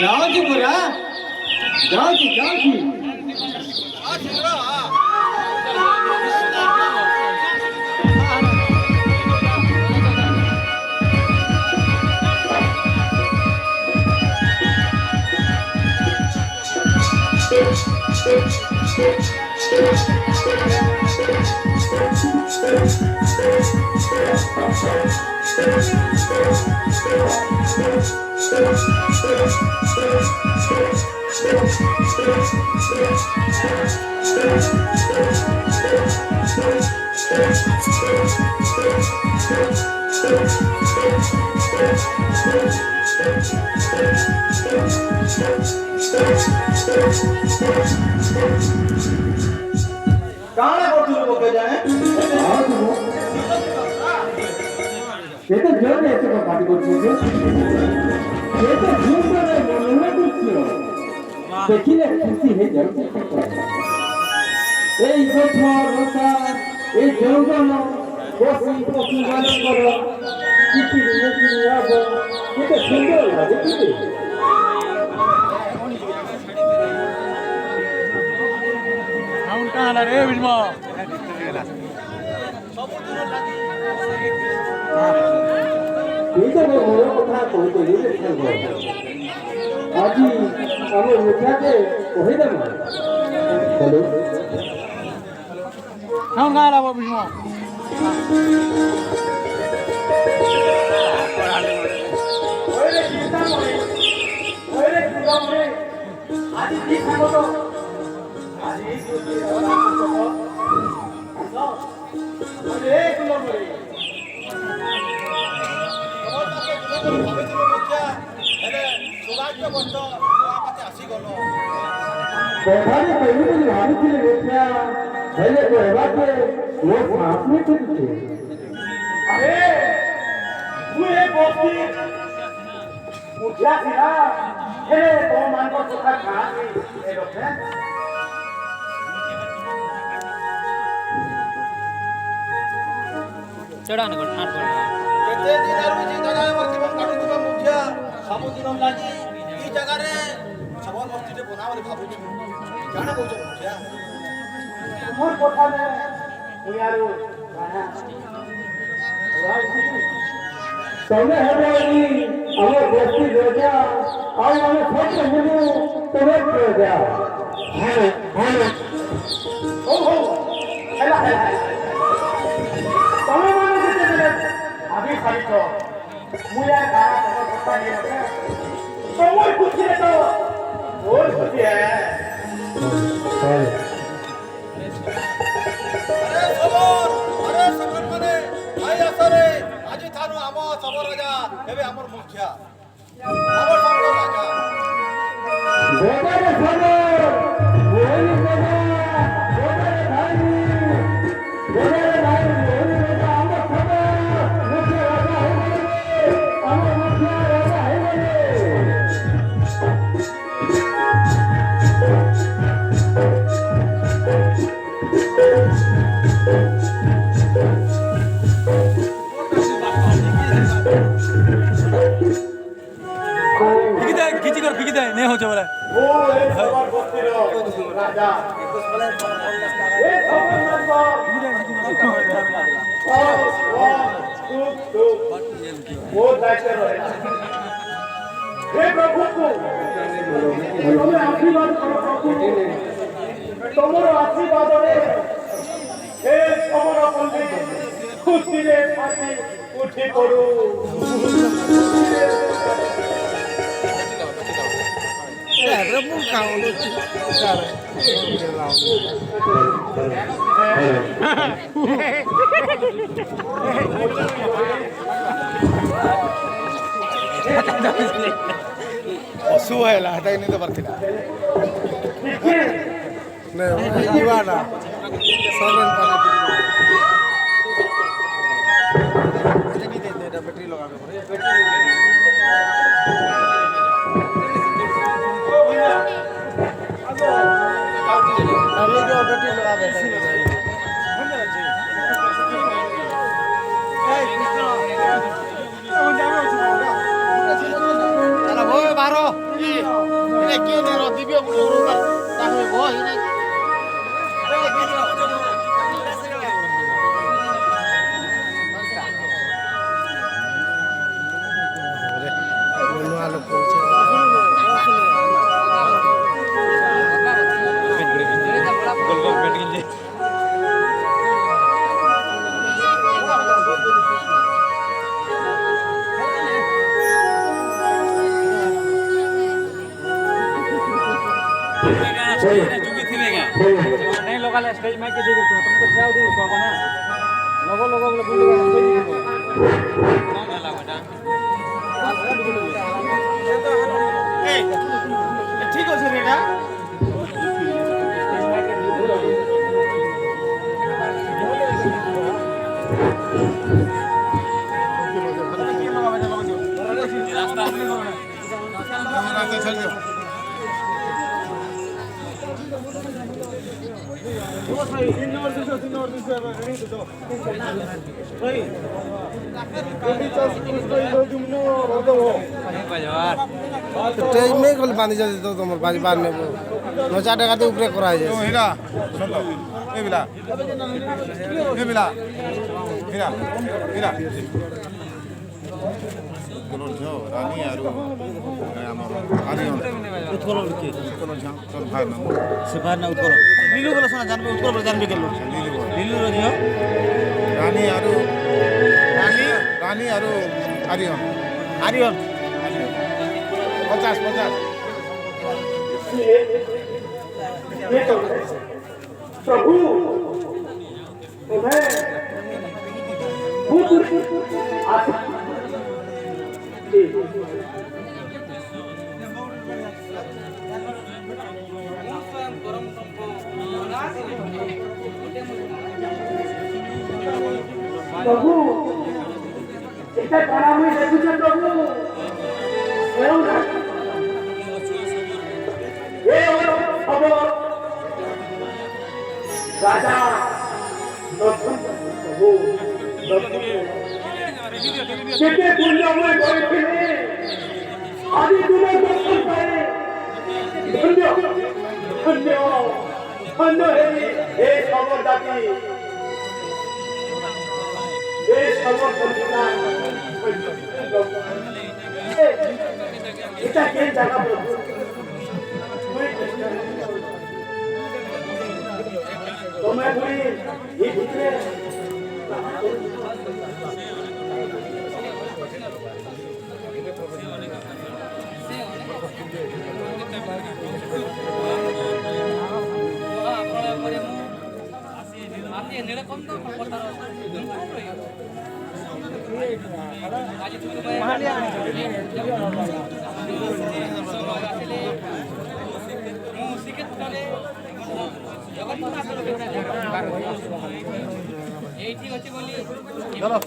ଯାଉଛି ପୁରା ଯାଉଛି ଯାଉଛି କାଣା କରୁଥିଲୁ ପକେ ଜାଣେ କେତେ ଜୋରରେ ଏତେ ପାଟି କରୁଛୁ କେତେ ସୁନ୍ଦର ମନୋହର ଦୃଶ୍ୟ ଦେଖିଲେ ଖୁସି ହେଇଯାଉଛି ଏଇ ଗଛ ଲତା ଏଇ ଜଙ୍ଗଲ ପଶୁ ପଶୁମାନଙ୍କର କିଛି କେତେ ସୁନ୍ଦର ଲାଗେ କେତେ रे भीष्म ଏଇଟା ମୋର କଥା କହିଦେଲି ଆଜି ଆମ ମୁଖିଆକେ କହିଦେବ ହ୍ୟାଲୋ ହଁ ଗାଁ ଲାଭ ଭୀଷ୍ମ କଥାରେ କହିବି ବୋଲି ଭାବିଥିଲି ମୁଖିଆ ହେଲେ କହିବାକେ ମୋ ସାଥରେ କରୁଛି अरे तू ये बोलती मुझे सिरा हे तो मान को सुखा खा ए लोगे चढ़ा न कर ठाट कर केते दिन आरु जी दादा हमर जीवन काटि दिबा मुझे सब दिन लागी ई जगह रे सबन मस्ती रे बनावले भाबु छु जाना कहू मुझे मोर कोठा में मुयारू राणा ତମେ ହେବ ଆମ ଗୋଷ୍ଠୀ ରୋଜା ଆଉ ଆମେ ଛୋଟ ହେଲୁ ତମେ ରୋଜା ओहो हेला हेला तमे माने जेते अभी सारी तो मुया का तमर पत्ता नहीं रखे तमर खुशी है तो और खुशी है अरे सबर माने भाई असरे आज थानु आम सबर राजा एबे हमर मुखिया हमर सबर राजा गोदारे सबर बोली गोदा गोदारे भाई गोदारे भाई बोली गोदा हम सबर मुझे राजा है हम मुखिया राजा है खिची कर फिकी दे नहीं हो चला ओ एक सवार बस्तीरो राजा एक सवार नंबर वो दायित्व रहे हे प्रभु को तुम्हें आशीर्वाद करो प्रभु तुम्हारे आशीर्वाद रे हे समर पंडित खुशी रे फाटी उठी पड़ू ଅସୁହେଲା ହେଟା ନି ତ ପାରଥିଲା ନେ ଯିବାଟା ସରେନ୍ ପାନା ନି ଦେ ଏଟା ବ୍ୟାଟରୀ ଲଗାବେ ପଡେ अरे जो बेटी लगा बैठे बारो କିଏ ରଦିବି ତାକୁ କହ ନୂଆ ଲୋକ नहीं लोग स्टेज में के दे देते हो तुमको क्या दे दो ना लोगो लोगो बोले बोल ना ला बेटा ए ठीक আছে রেডা রাস্তা চল যাও स्टेज में कल बांधी जाती तो तुम बाजी बांध ने 9 টাকা তো উপরে করা যায় হেরা শুনো এ বিলা হেরা কোন ঝো রানী আর আমার আরিয়ন উৎকল কি কোন ঝো তোর ভাই নাম সিফার না উৎকল লিলু বলে শোনা জানবে উৎকল বলে জানবে কেন লিলু রজিও রানী আর আরিয়ন আরিয়ন 50 प्रभु तुम्हें प्रभु এটা কারা আমি দেখুছেন প্রভু রাজা কেটে পুণ্যময় করেছিলে আদি তোমার দর্শন করে ধন্য ধন্য ধন্য হে সমর জাতি হে সমর সন্তান এটা কে জায়গা প্রভু तुम्हें पूरी ये जितने চলো